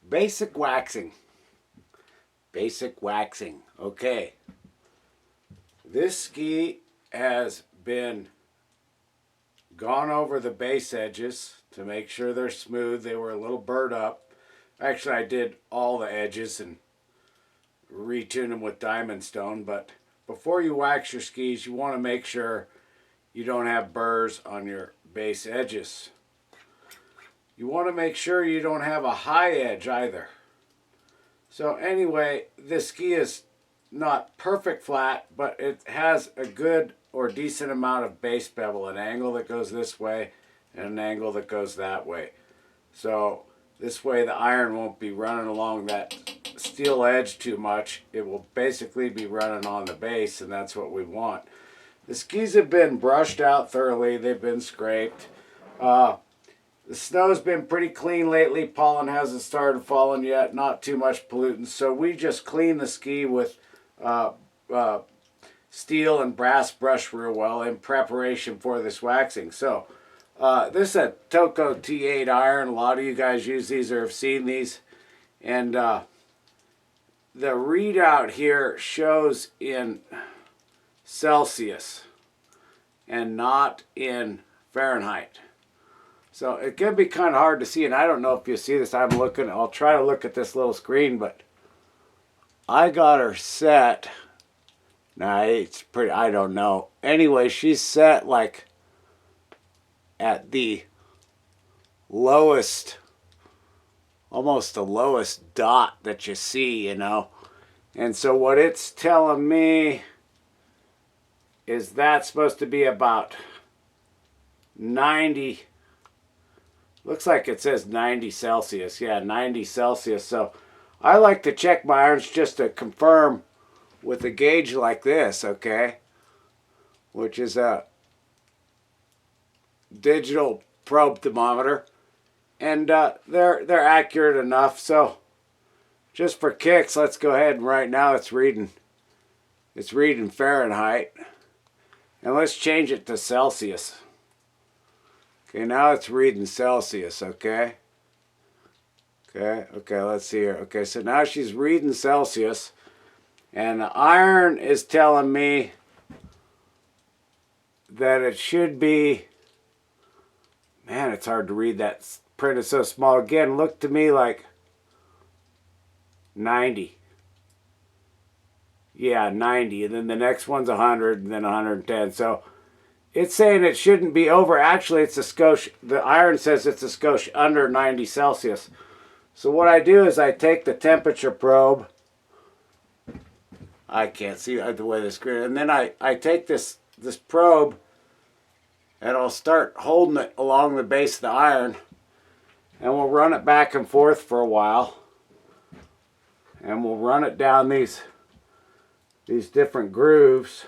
Basic waxing. Basic waxing. Okay. This ski has been gone over the base edges to make sure they're smooth. They were a little burred up. Actually, I did all the edges and retune them with diamond stone. But before you wax your skis, you want to make sure you don't have burrs on your base edges. You want to make sure you don't have a high edge either. So anyway, this ski is not perfect flat, but it has a good or decent amount of base bevel, an angle that goes this way and an angle that goes that way. So this way the iron won't be running along that steel edge too much. It will basically be running on the base, and that's what we want. The skis have been brushed out thoroughly. They've been scraped. The snow's been pretty clean lately. Pollen hasn't started falling yet. Not too much pollutants. So we just clean the ski with steel and brass brush real well in preparation for this waxing. So this is a Toco T8 iron. A lot of you guys use these or have seen these. And the readout here shows in Celsius and not in Fahrenheit. So it can be kind of hard to see, and I don't know if you see this. I'll try to look at this little screen, but I got her set. Nah, it's pretty, I don't know. Anyway, she's set like at the lowest, almost the lowest dot that you see, you know. And so what it's telling me is that's supposed to be about 90. Looks like it says 90 Celsius. Yeah, 90 Celsius. So I like to check my irons just to confirm with a gauge like this, okay? Which is a digital probe thermometer. And they're accurate enough. So just for kicks, let's go ahead and right now it's reading Fahrenheit. And let's change it to Celsius. Okay, now it's reading Celsius, okay? Okay, let's see here. Okay, so now she's reading Celsius. And the iron is telling me that it should be... Man, it's hard to read. That print is so small. Again, look to me like 90. Yeah, 90. And then the next one's 100 and then 110. So it's saying it shouldn't be over. Actually, it's a skosh. The iron says it's a skosh under 90 Celsius. So what I do is I take the temperature probe. I can't see the way the screen. And then I take this probe and I'll start holding it along the base of the iron. And we'll run it back and forth for a while. And we'll run it down these different grooves.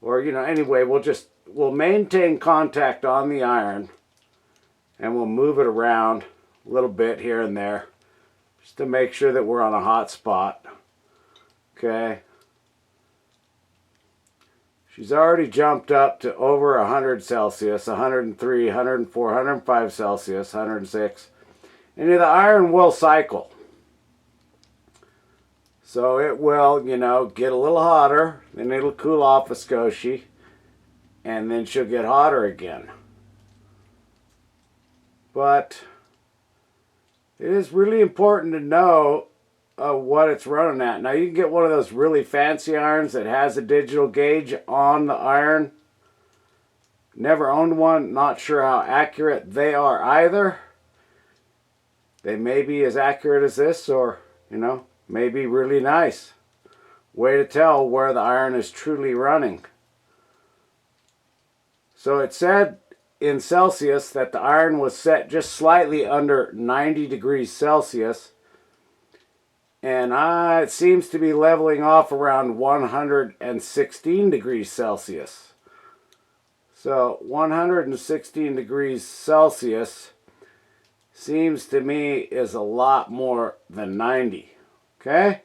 Or, you know, anyway, we'll maintain contact on the iron and we'll move it around a little bit here and there just to make sure that we're on a hot spot. Okay. She's already jumped up to over 100 Celsius, 103, 104, 105 Celsius, 106. And the iron will cycle. So it will, you know, get a little hotter, then it'll cool off a skoshi, and then she'll get hotter again. But it is really important to know what it's running at. Now you can get one of those really fancy irons that has a digital gauge on the iron. Never owned one, not sure how accurate they are either. They may be as accurate as this, or, you know, may be really nice. Way to tell where the iron is truly running. So it said in Celsius that the iron was set just slightly under 90 degrees Celsius. And it seems to be leveling off around 116 degrees Celsius. So 116 degrees Celsius seems to me is a lot more than 90. Okay?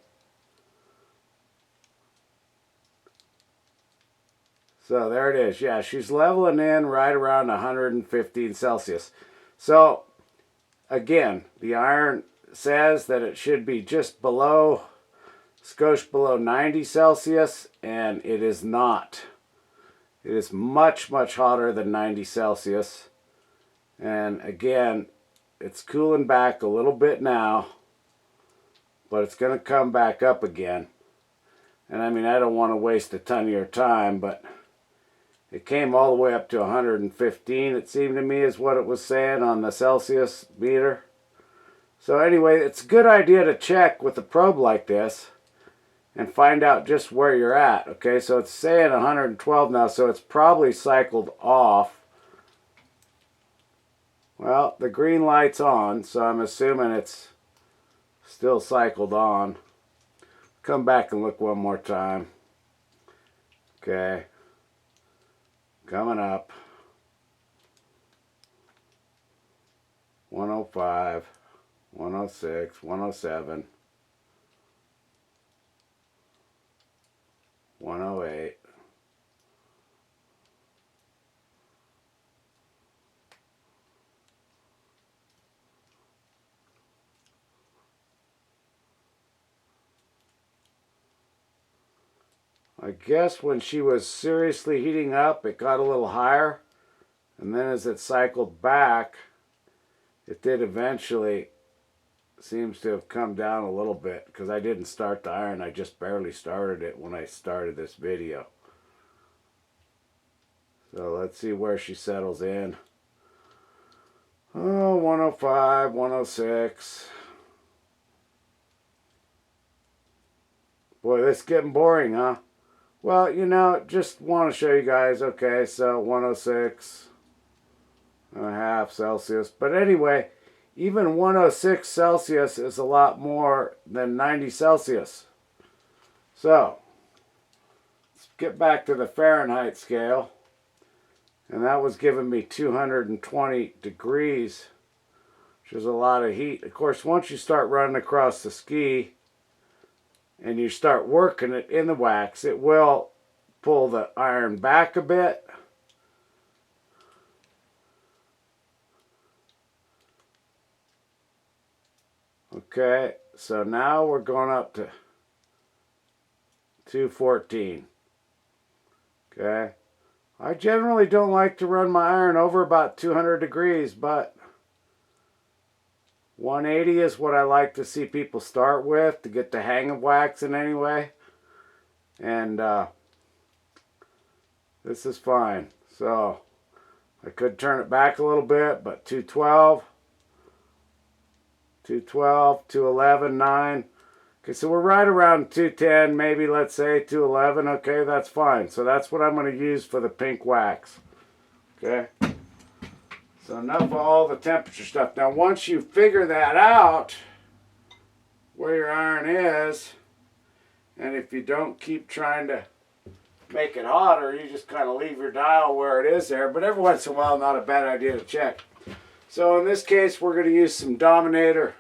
So there it is. Yeah, she's leveling in right around 115 Celsius. So again, the iron says that it should be just below, skosh below 90 Celsius, and it is not. It is much, much hotter than 90 Celsius. And again, it's cooling back a little bit now, but it's going to come back up again. And I mean, I don't want to waste a ton of your time, but it came all the way up to 115, it seemed to me, is what it was saying on the Celsius meter. So anyway, it's a good idea to check with a probe like this and find out just where you're at. Okay, so it's saying 112 now, so it's probably cycled off. Well, the green light's on, so I'm assuming it's still cycled on. Come back and look one more time. Okay. Coming up. 105, 106, 107, 108. I guess when she was seriously heating up, it got a little higher. And then as it cycled back, it did eventually, seems to have come down a little bit, because I didn't start the iron. I just barely started it when I started this video. So let's see where she settles in. Oh, 105, 106. Boy, this is getting boring, huh? Well, you know, just want to show you guys. Okay, so 106 and a half Celsius. But anyway, even 106 Celsius is a lot more than 90 Celsius. So, let's get back to the Fahrenheit scale. And that was giving me 220 degrees, which is a lot of heat. Of course, once you start running across the ski and you start working it in the wax, it will pull the iron back a bit. Okay, so now we're going up to 214. Okay, I generally don't like to run my iron over about 200 degrees, but 180 is what I like to see people start with to get the hang of waxing anyway. And this is fine. So I could turn it back a little bit, but 212, 212, 211, 9. Okay, so we're right around 210, maybe let's say 211. Okay, that's fine. So that's what I'm going to use for the pink wax. Okay. So enough of all the temperature stuff. Now once you figure that out, where your iron is, and if you don't keep trying to make it hotter, you just kind of leave your dial where it is there. But every once in a while, not a bad idea to check. So in this case, we're going to use some Dominator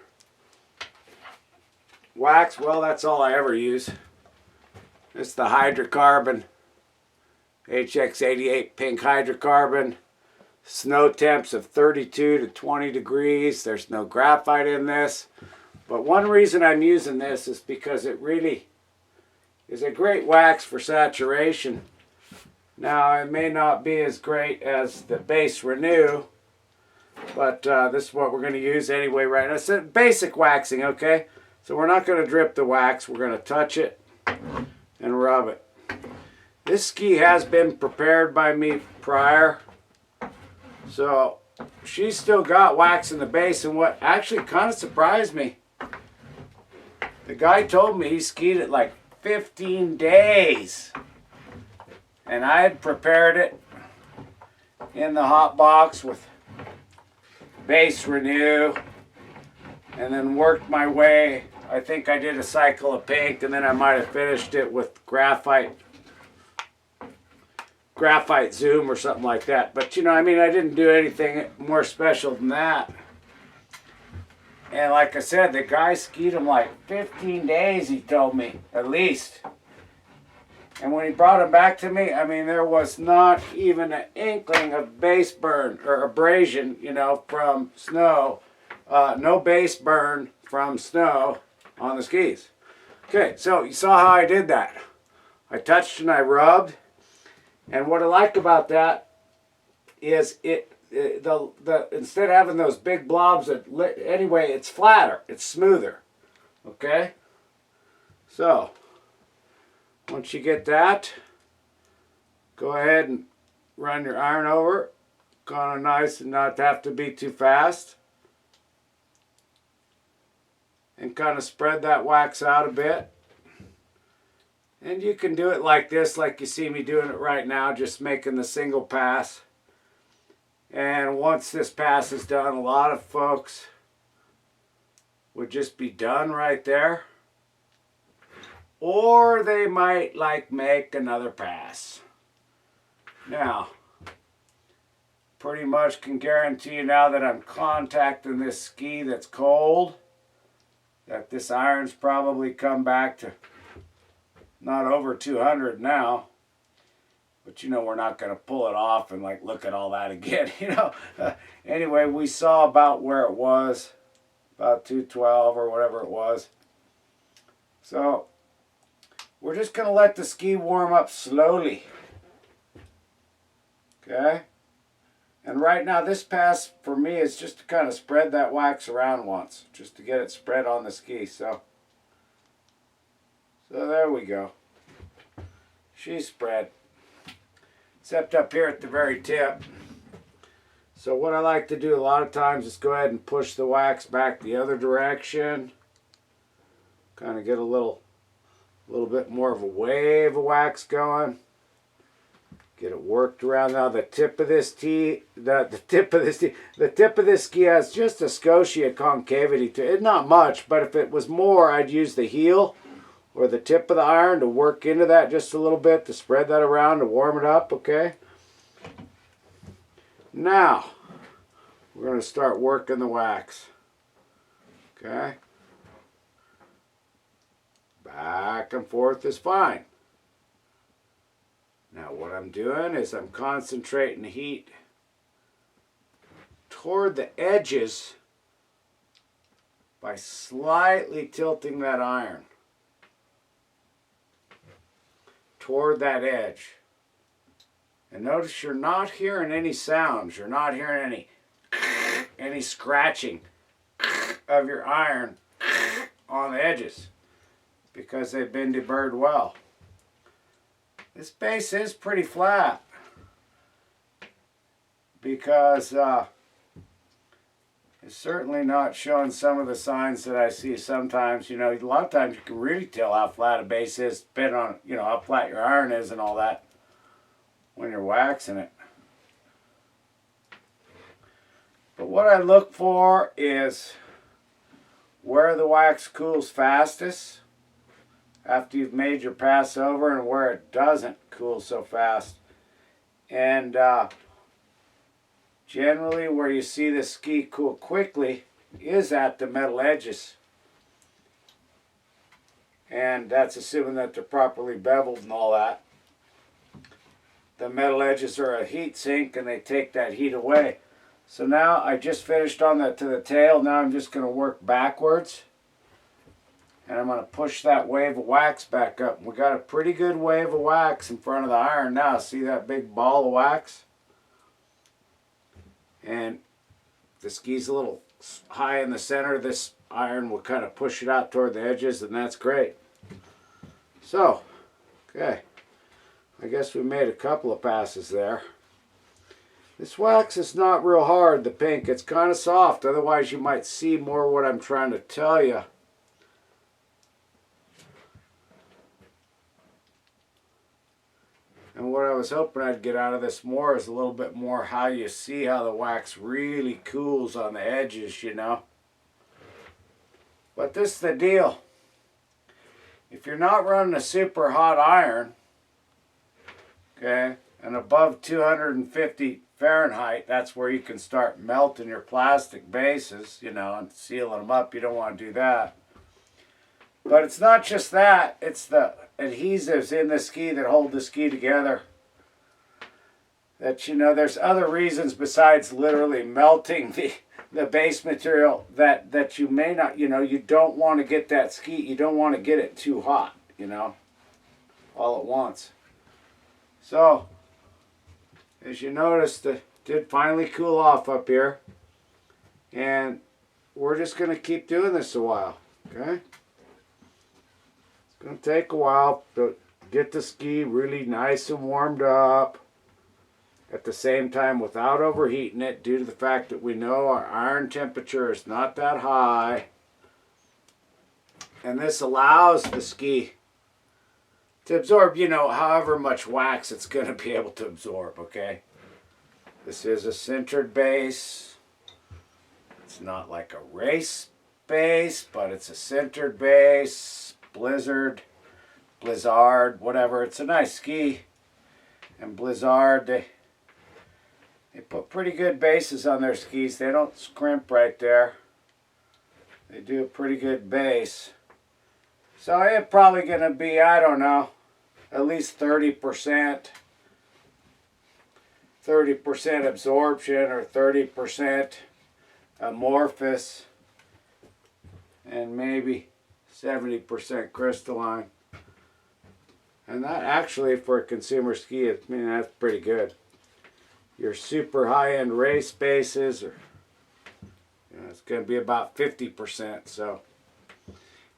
wax. Well, that's all I ever use. It's the hydrocarbon, HX88 pink hydrocarbon. Snow temps of 32 to 20 degrees. There's no graphite in this. But one reason I'm using this is because it really is a great wax for saturation. Now, it may not be as great as the base Renew, but this is what we're going to use anyway right now. It's basic waxing, okay? So we're not going to drip the wax. We're going to touch it and rub it. This ski has been prepared by me prior. So she's still got wax in the base, and what actually kind of surprised me, the guy told me he skied it like 15 days. And I had prepared it in the hot box with base Renew, and then worked my way. I think I did a cycle of pink, and then I might have finished it with graphite zoom or something like that. But you know, I mean, I didn't do anything more special than that. And like I said, the guy skied them like 15 days, he told me, at least. And when he brought them back to me, I mean, there was not even an inkling of base burn or abrasion, you know, from snow. No base burn from snow on the skis. Okay, so you saw how I did that. I touched and I rubbed. And what I like about that is instead of having those big blobs, anyway, it's flatter, it's smoother. Okay? So, once you get that, go ahead and run your iron over, kind of nice and not have to be too fast. And kind of spread that wax out a bit. And you can do it like this, like you see me doing it right now, just making the single pass. And once this pass is done, a lot of folks would just be done right there. Or they might like make another pass. Now, pretty much can guarantee you now that I'm contacting this ski that's cold, that this iron's probably come back to not over 200 now. But you know, we're not going to pull it off and like look at all that again, you know. Anyway, we saw about where it was, about 212 or whatever it was. So we're just going to let the ski warm up slowly. Okay? And right now this pass for me is just to kind of spread that wax around once, just to get it spread on the ski. So there we go. She's spread. Except up here at the very tip. So what I like to do a lot of times is go ahead and push the wax back the other direction. Kind of get a little bit more of a wave of wax going. Get it worked around. Now the tip of this ski has just a scotia concavity to it. Not much, but if it was more, I'd use the heel or the tip of the iron to work into that just a little bit, to spread that around, to warm it up, okay? Now, we're going to start working the wax, okay? Back and forth is fine. Now what I'm doing is I'm concentrating the heat toward the edges by slightly tilting that iron toward that edge. And notice you're not hearing any sounds. You're not hearing any scratching of your iron on the edges because they've been deburred well. This base is pretty flat because it's certainly not showing some of the signs that I see sometimes. You know, a lot of times you can really tell how flat a base is depending on, you know, how flat your iron is and all that when you're waxing it. But what I look for is where the wax cools fastest after you've made your pass over and where it doesn't cool so fast. And generally where you see the ski cool quickly is at the metal edges. And that's assuming that they're properly beveled and all that. The metal edges are a heat sink and they take that heat away. So now I just finished on to the tail. Now I'm just going to work backwards. And I'm going to push that wave of wax back up. We got a pretty good wave of wax in front of the iron now. See that big ball of wax? And the ski's a little high in the center. This iron will kind of push it out toward the edges, and that's great. So, okay. I guess we made a couple of passes there. This wax is not real hard, the pink. It's kind of soft. Otherwise, you might see more what I'm trying to tell you. And what I was hoping I'd get out of this more is a little bit more how you see how the wax really cools on the edges, you know. But this is the deal. If you're not running a super hot iron, okay, and above 250 Fahrenheit, that's where you can start melting your plastic bases, you know, and sealing them up. You don't want to do that. But it's not just that, it's the adhesives in the ski that hold the ski together. That, you know, there's other reasons besides literally melting the base material that you may not, you don't want to get that ski, you don't want to get it too hot, all at once. So, as you notice, it did finally cool off up here. And we're just going to keep doing this a while, okay? It's going to take a while to get the ski really nice and warmed up. At the same time, without overheating it, due to the fact that we know our iron temperature is not that high. And this allows the ski to absorb, however much wax it's going to be able to absorb, okay? This is a sintered base. It's not like a race base, but it's a sintered base, blizzard, whatever. It's a nice ski. And Blizzard, they put pretty good bases on their skis. They don't scrimp right there. They do a pretty good base. So it's probably going to be, I don't know, at least 30%. 30% absorption or 30% amorphous. And maybe 70% crystalline. And that actually, for a consumer ski, that's pretty good. Your super high-end race bases, it's going to be about 50%. So,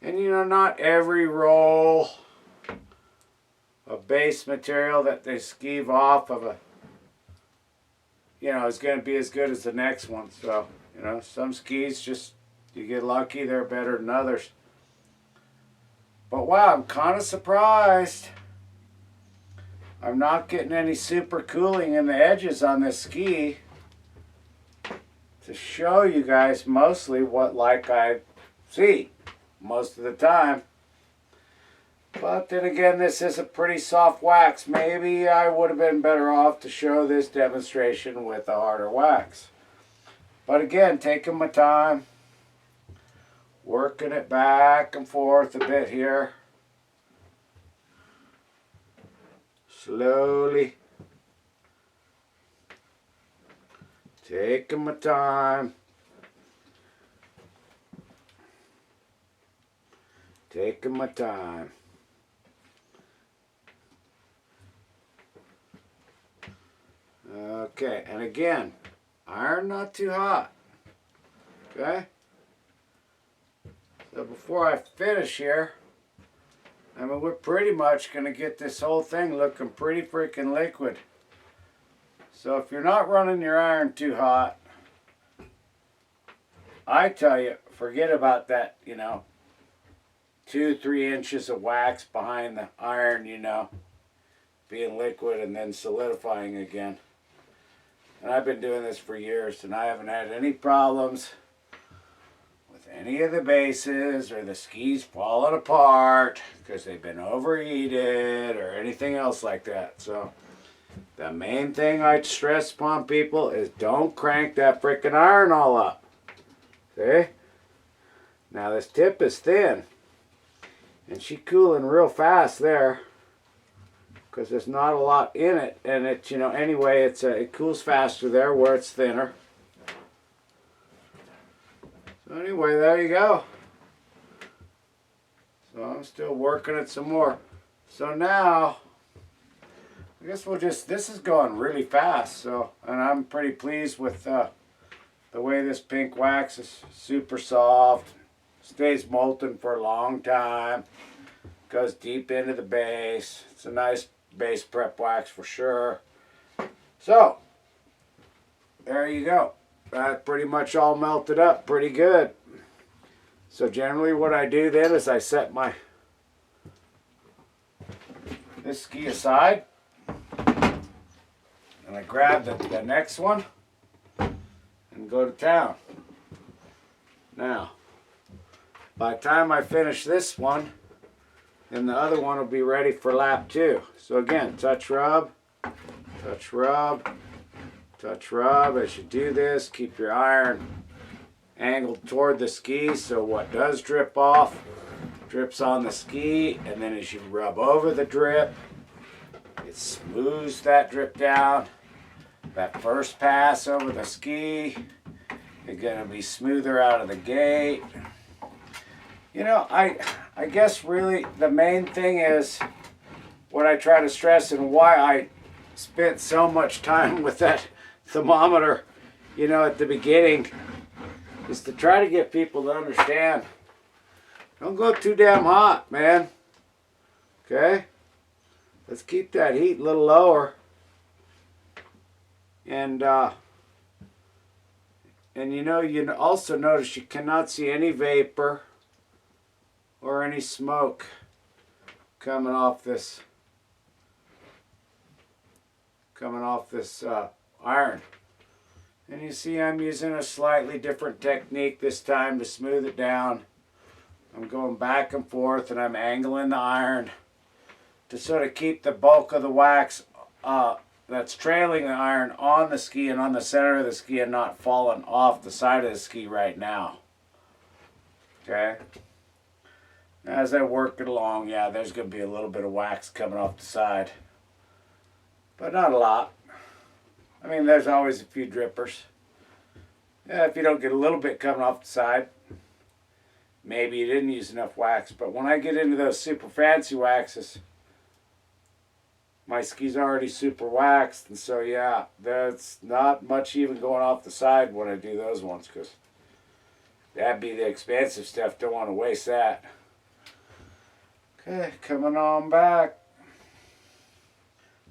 and not every roll of base material that they skeeve off of is going to be as good as the next one. So, some skis just, you get lucky, they're better than others. But wow, I'm kind of surprised. I'm not getting any super cooling in the edges on this ski to show you guys mostly what I see most of the time. But then again, this is a pretty soft wax. Maybe I would have been better off to show this demonstration with a harder wax. But again, taking my time, working it back and forth a bit here. Slowly. Taking my time. Taking my time. Okay, and again, iron not too hot. Okay? So before I finish here, we're pretty much going to get this whole thing looking pretty freaking liquid. So if you're not running your iron too hot, I tell you, forget about that, 2-3 inches of wax behind the iron, being liquid and then solidifying again. And I've been doing this for years and I haven't had any problems with any of the bases or the skis falling apart because they've been overheated or anything else like that. So the main thing I'd stress upon people is don't crank that frickin' iron all up. See? Now this tip is thin and she's cooling real fast there because there's not a lot in it, and it, anyway, it cools faster there where it's thinner. So anyway, there you go. So I'm still working it some more. So now, I guess this is going really fast, so, and I'm pretty pleased with the way this pink wax is super soft, stays molten for a long time, goes deep into the base. It's a nice base prep wax for sure. So, there you go. That pretty much all melted up pretty good. So generally what I do then is I set this ski aside and I grab the next one and go to town. Now, by the time I finish this one, then the other one will be ready for lap 2. So again, touch rub, touch rub, touch rub. As you do this, keep your iron angled toward the ski so what does drip off drips on the ski, and then as you rub over the drip, it smooths that drip down. That first pass over the ski, They're going to be smoother out of the gate. You know, I guess really the main thing is what I try to stress and why I spent so much time with that thermometer, you know, at the beginning, is to try to get people to understand. Don't go too damn hot, man. Okay? Let's keep that heat a little lower. And you know, you also notice you cannot see any vapor or any smoke coming off this iron. And you see I'm using a slightly different technique this time to smooth it down. I'm going back and forth and I'm angling the iron to sort of keep the bulk of the wax that's trailing the iron on the ski and on the center of the ski and not falling off the side of the ski right now. Okay? As I work it along, yeah, there's going to be a little bit of wax coming off the side. But not a lot. I mean, there's always a few drippers. Yeah, if you don't get a little bit coming off the side, maybe you didn't use enough wax. But when I get into those super fancy waxes, my ski's already super waxed. And so, yeah, there's not much even going off the side when I do those ones, because that'd be the expensive stuff. Don't want to waste that. Okay, coming on back.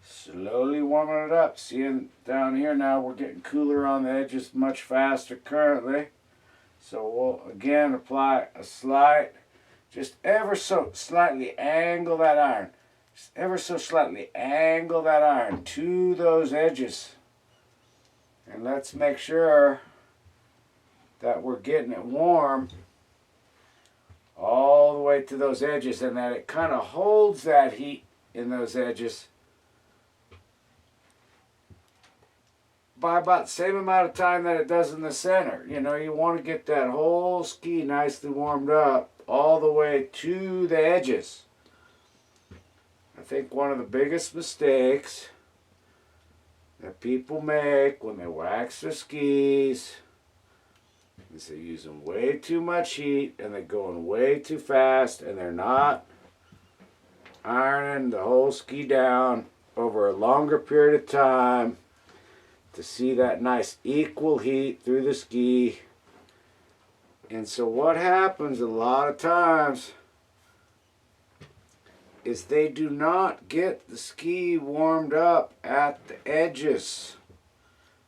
Slowly warming it up. Seeing down here now we're getting cooler on the edges much faster currently. So we'll again apply a slight, just ever so slightly angle that iron. Just ever so slightly angle that iron to those edges. And let's make sure that we're getting it warm all the way to those edges and that it kind of holds that heat in those edges by about the same amount of time that it does in the center. You know, you want to get that whole ski nicely warmed up all the way to the edges. I think one of the biggest mistakes that people make when they wax their skis is they're using way too much heat and they're going way too fast and they're not ironing the whole ski down over a longer period of time to see that nice equal heat through the ski. And so what happens a lot of times is they do not get the ski warmed up at the edges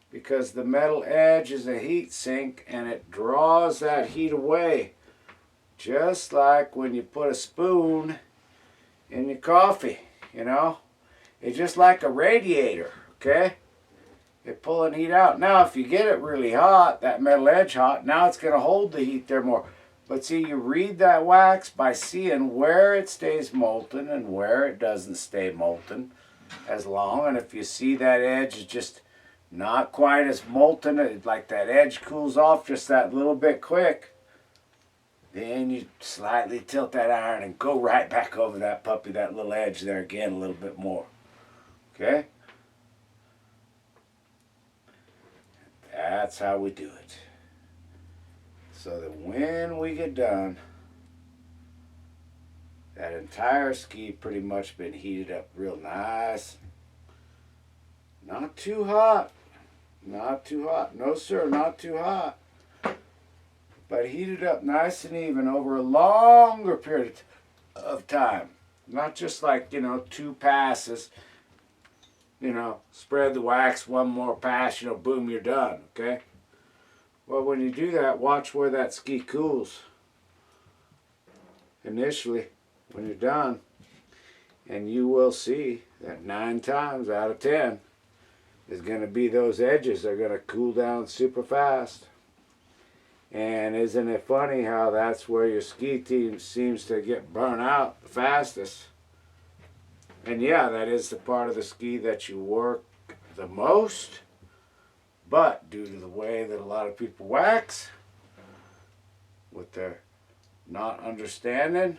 because the metal edge is a heat sink and it draws that heat away, just like when you put a spoon in your coffee, you know. It's just like a radiator, okay? You're pulling heat out. Now, if you get it really hot, that metal edge hot, now it's going to hold the heat there more. But see, you read that wax by seeing where it stays molten and where it doesn't stay molten as long. And if you see that edge is just not quite as molten, like that edge cools off just that little bit quick, then you slightly tilt that iron and go right back over that puppy, that little edge there again a little bit more. Okay? That's how we do it. So that when we get done, that entire ski pretty much been heated up real nice. Not too hot. Not too hot. No sir, not too hot. But heated up nice and even over a longer period of time. Not just like, you know, 2 passes. You know, spread the wax, 1 more pass, you know, boom, you're done, okay? Well, when you do that, watch where that ski cools initially when you're done. And you will see that 9 times out of 10 is going to be those edges. They're going to cool down super fast. And isn't it funny how that's where your ski team seems to get burnt out the fastest? And yeah, that is the part of the ski that you work the most. But due to the way that a lot of people wax, with their not understanding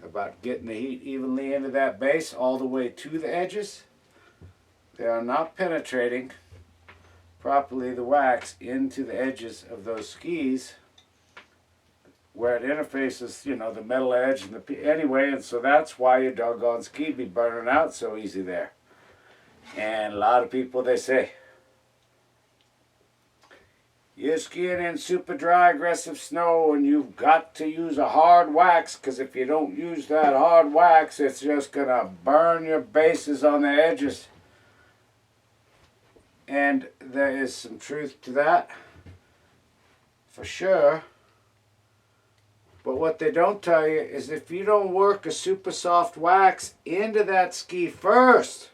about getting the heat evenly into that base all the way to the edges, they are not penetrating properly the wax into the edges of those skis where it interfaces, you know, the metal edge and the anyway, and so that's why your doggone ski be burning out so easy there. And a lot of people, they say, you're skiing in super dry, aggressive snow, and you've got to use a hard wax, because if you don't use that hard wax, it's just going to burn your bases on the edges. And there is some truth to that, for sure. But what they don't tell you is if you don't work a super soft wax into that ski first,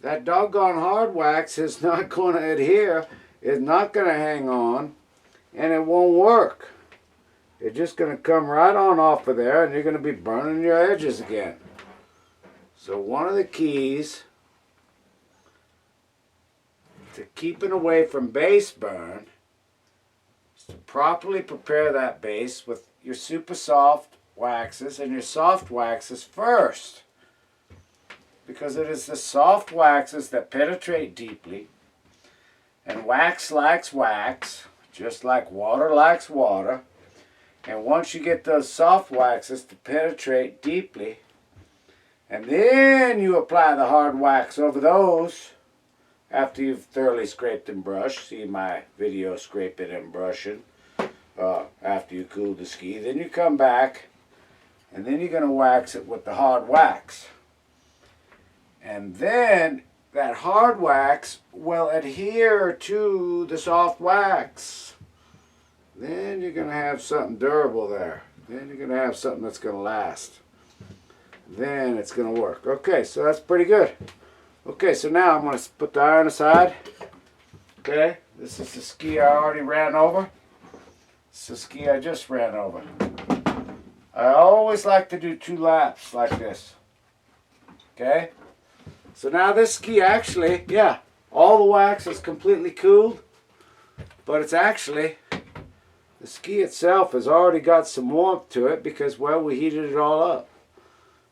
that doggone hard wax is not going to adhere, it's not going to hang on, and it won't work. It's just going to come right on off of there, and you're going to be burning your edges again. So one of the keys to keeping away from base burn is to properly prepare that base with your super soft waxes and your soft waxes first. Because it is the soft waxes that penetrate deeply, and wax likes wax, just like water likes water. And once you get those soft waxes to penetrate deeply, and then you apply the hard wax over those, after you've thoroughly scraped and brushed, see my video scraping and brushing, after you cool the ski, then you come back and then you're going to wax it with the hard wax. And then that hard wax will adhere to the soft wax. Then you're going to have something durable there. Then you're going to have something that's going to last. Then it's going to work. Okay, so that's pretty good. Okay, so now I'm going to put the iron aside. Okay, this is the ski I already ran over. This is the ski I just ran over. I always like to do 2 laps like this. Okay, so now this ski actually, yeah, all the wax is completely cooled, but it's actually, the ski itself has already got some warmth to it because, well, we heated it all up.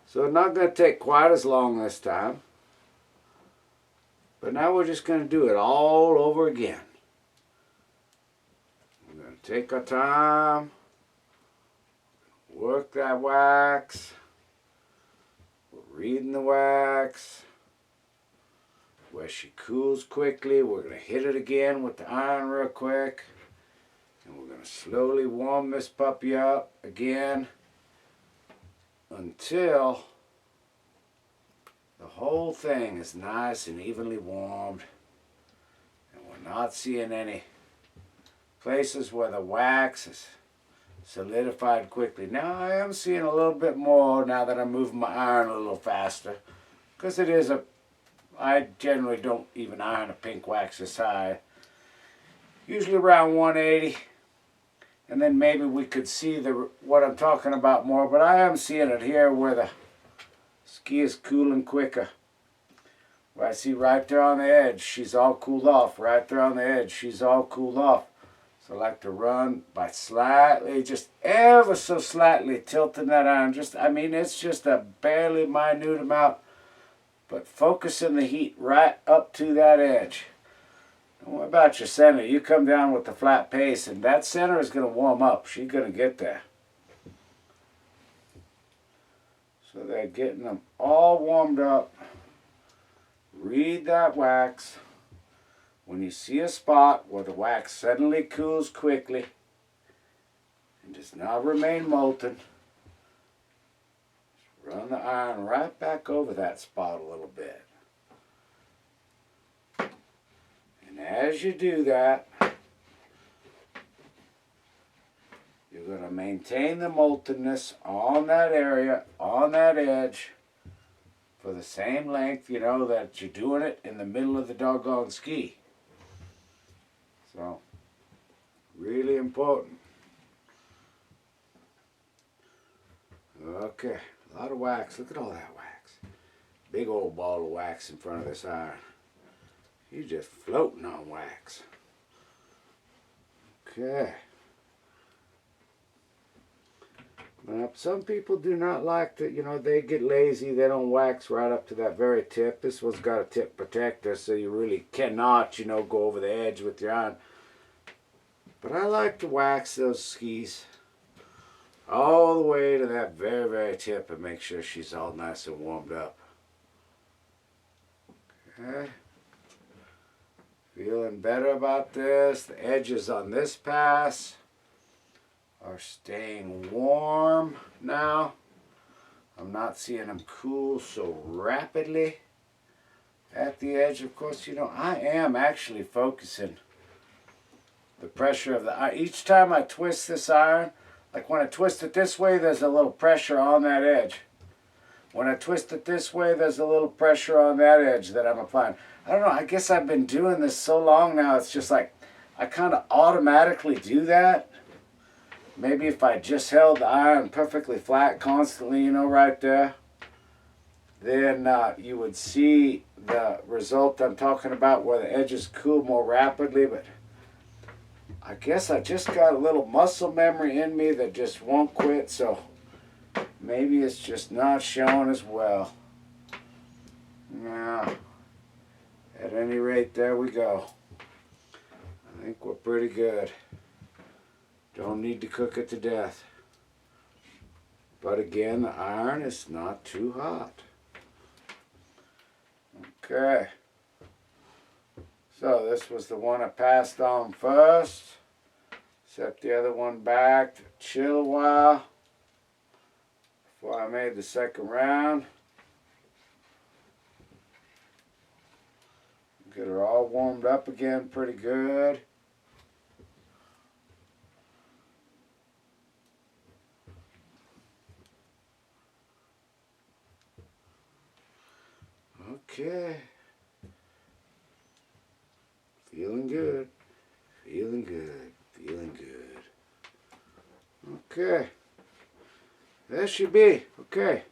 So it's not going to take quite as long this time. But now we're just going to do it all over again. We're going to take our time, work that wax, we're reading the wax. Where she cools quickly, we're going to hit it again with the iron real quick. And we're going to slowly warm this puppy up again until the whole thing is nice and evenly warmed, and we're not seeing any places where the wax is solidified quickly. Now I am seeing a little bit more now that I'm moving my iron a little faster, because it is I generally don't even iron a pink wax this high. Usually around 180, and then maybe we could see what I'm talking about more, but I am seeing it here where the ski is cooling quicker. Where I see right there on the edge, she's all cooled off. Right there on the edge, she's all cooled off. So I like to run by slightly, just ever so slightly tilting that iron. I mean, it's just a barely minute amount, but focusing the heat right up to that edge. And what about your center? You come down with the flat pace, and that center is going to warm up. She's going to get there. So they're getting them all warmed up. Read that wax. When you see a spot where the wax suddenly cools quickly and does not remain molten, just run the iron right back over that spot a little bit. And as you do that, you're going to maintain the moltenness on that area, on that edge, for the same length, you know, that you're doing it in the middle of the doggone ski. So, really important. Okay, a lot of wax. Look at all that wax. Big old ball of wax in front of this iron. You're just floating on wax. Okay. Some people do not like to, they get lazy. They don't wax right up to that very tip. This one's got a tip protector, so you really cannot, go over the edge with your iron. But I like to wax those skis all the way to that very, very tip and make sure she's all nice and warmed up. Okay. Feeling better about this. The edges on this pass are staying warm now. I'm not seeing them cool so rapidly at the edge. Of course, I am actually focusing the pressure of the iron. Each time I twist this iron, like when I twist it this way, there's a little pressure on that edge. When I twist it this way, there's a little pressure on that edge that I'm applying. I don't know, I guess I've been doing this so long now, it's just like I kind of automatically do that. Maybe if I just held the iron perfectly flat constantly, right there, then you would see the result I'm talking about where the edges cool more rapidly. But I guess I just got a little muscle memory in me that just won't quit, so maybe it's just not showing as well. Now, at any rate, there we go. I think we're pretty good. Don't need to cook it to death. But again, the iron is not too hot. Okay. So this was the one I passed on first. Set the other one back to chill a while before I made the second round. Get her all warmed up again pretty good. Okay. Feeling good. Feeling good. Feeling good. Okay. That should be. Okay.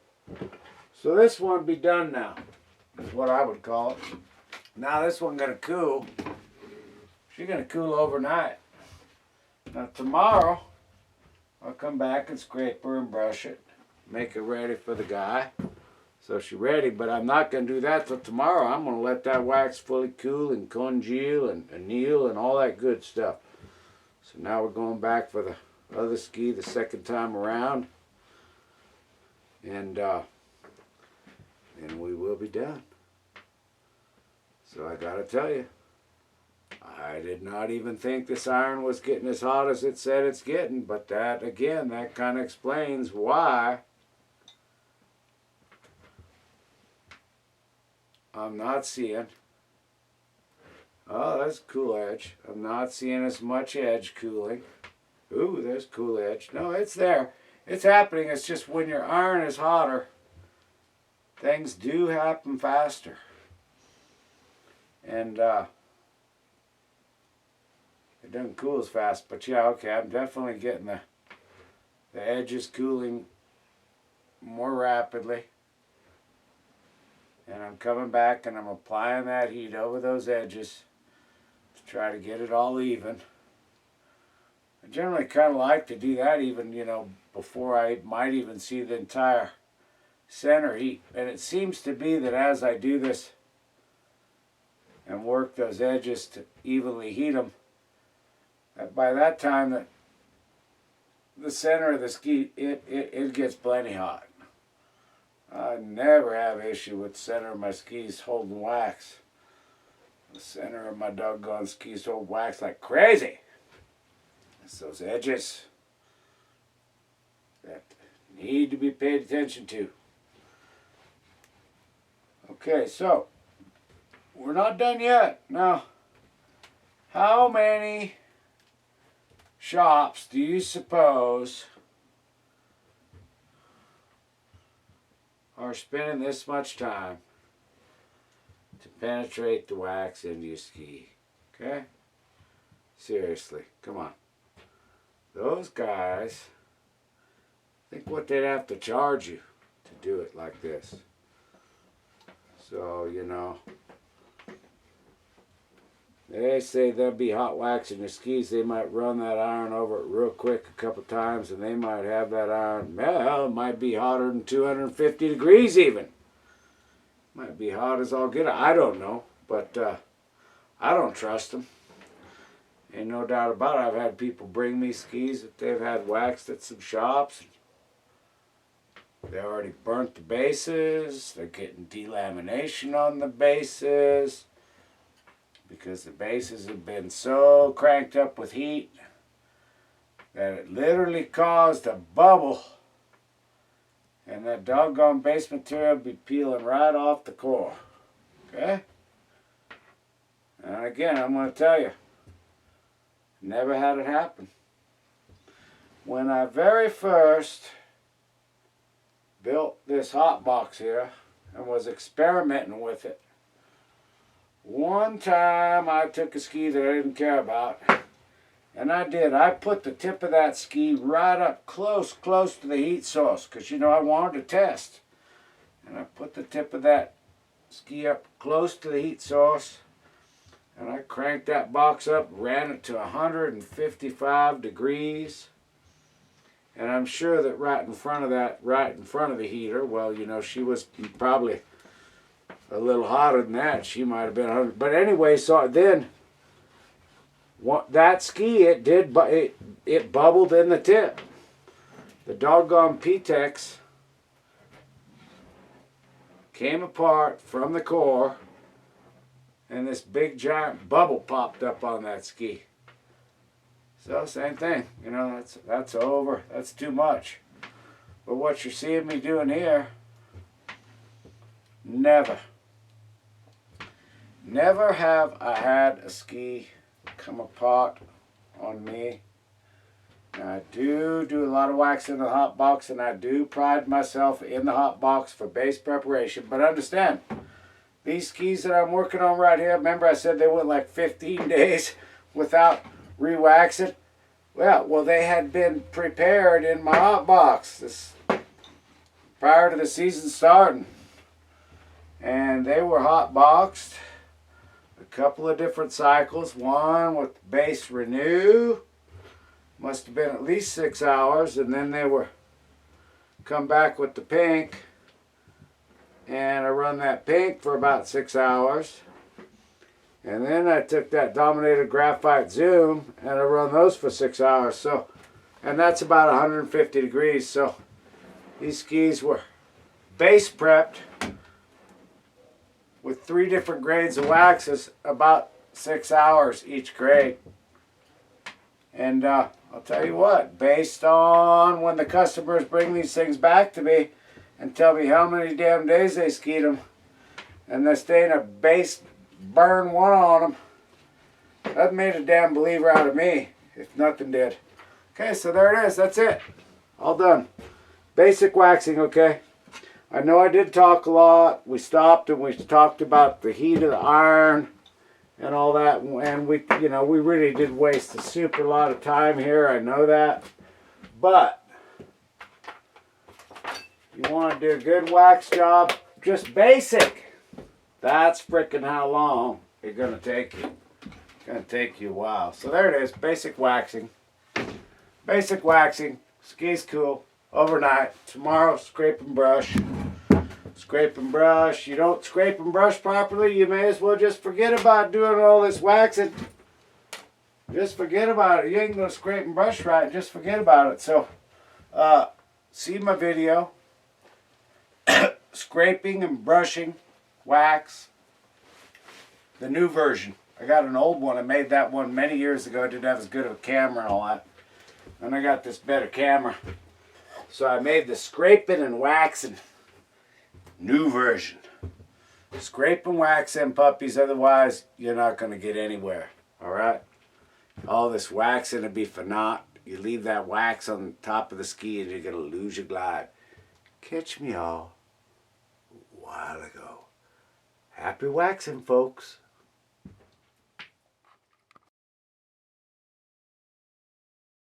So this one be done now. Is what I would call it. Now this one gonna cool. She's gonna cool overnight. Now tomorrow I'll come back and scrape her and brush it. Make her ready for the guy. So she's ready, but I'm not going to do that till tomorrow. I'm going to let that wax fully cool and congeal and anneal and all that good stuff. So now we're going back for the other ski the second time around. And then we will be done. So I got to tell you, I did not even think this iron was getting as hot as it said it's getting. But that, again, that kind of explains why I'm not seeing, oh, that's cool edge. I'm not seeing as much edge cooling. Ooh, there's cool edge. No, it's there. It's happening. It's just when your iron is hotter, things do happen faster. And it doesn't cool as fast. But yeah, okay, I'm definitely getting the edges cooling more rapidly. And I'm coming back and I'm applying that heat over those edges to try to get it all even. I generally kind of like to do that even, before I might even see the entire center heat. And it seems to be that as I do this and work those edges to evenly heat them, that by that time the center of the ski, it gets plenty hot. I never have issue with the center of my skis holding wax. The center of my doggone skis hold wax like crazy. It's those edges that need to be paid attention to. Okay, so we're not done yet. Now, how many shops do you suppose are spending this much time to penetrate the wax into your ski? Okay? Seriously, come on. Those guys, think what they'd have to charge you to do it like this. So, They say they'll be hot waxing your skis. They might run that iron over it real quick a couple times, and they might have that iron, well, it might be hotter than 250 degrees even. Might be hot as all get. I don't know, but I don't trust them. Ain't no doubt about it. I've had people bring me skis that they've had waxed at some shops. They already burnt the bases. They're getting delamination on the bases, because the bases have been so cranked up with heat that it literally caused a bubble, and that doggone base material be peeling right off the core. Okay? And again, I'm going to tell you, never had it happen. When I very first built this hot box here and was experimenting with it, one time I took a ski that I didn't care about, and I put the tip of that ski right up close to the heat source, because, you know, I wanted to test. And I put the tip of that ski up close to the heat source, and I cranked that box up, ran it to 155 degrees. And I'm sure that right in front of the heater, well, you know, she was probably a little hotter than that. She might have been 100. But anyway, so then that ski, it bubbled in the tip. The doggone P-Tex came apart from the core, and this big giant bubble popped up on that ski. So same thing, you know, that's over. That's too much. But what you're seeing me doing here, never have I had a ski come apart on me. Now, I do a lot of waxing in the hot box, and I do pride myself in the hot box for base preparation. But understand, these skis that I'm working on right here, remember I said they went like 15 days without re-waxing? Well, they had been prepared in my hot box prior to the season starting. And they were hot boxed a couple of different cycles. One with base renew, must have been at least 6 hours, and then they were come back with the pink, and I run that pink for about 6 hours. And then I took that dominated graphite zoom and I run those for 6 hours. So, and that's about 150 degrees. So these skis were base prepped with 3 different grades of waxes, about 6 hours each grade. And I'll tell you what, based on when the customers bring these things back to me and tell me how many damn days they skied them, and they're staying a base burn one on them, that made a damn believer out of me, if nothing did. Okay, so there it is. That's it. All done. Basic waxing, okay? I know I did talk a lot. We stopped and we talked about the heat of the iron and all that, and we really did waste a super lot of time here. I know that. But you want to do a good wax job, just basic. That's frickin' how long it's going to take you. It's going to take you a while. So there it is, basic waxing. Basic waxing. Ski's cool. Overnight. Tomorrow, scrape and brush. Scrape and brush. You don't scrape and brush properly, you may as well just forget about doing all this waxing. Just forget about it. You ain't going to scrape and brush right. Just forget about it. So, see my video. Scraping and brushing wax, the new version. I got an old one. I made that one many years ago. I didn't have as good of a camera and all that. And I got this better camera. So I made the scraping and waxing new version. Scrape and wax them puppies, otherwise you're not going to get anywhere. Alright? All this waxing will be for naught. You leave that wax on top of the ski and you're going to lose your glide. Catch me all a while ago. Happy waxing, folks.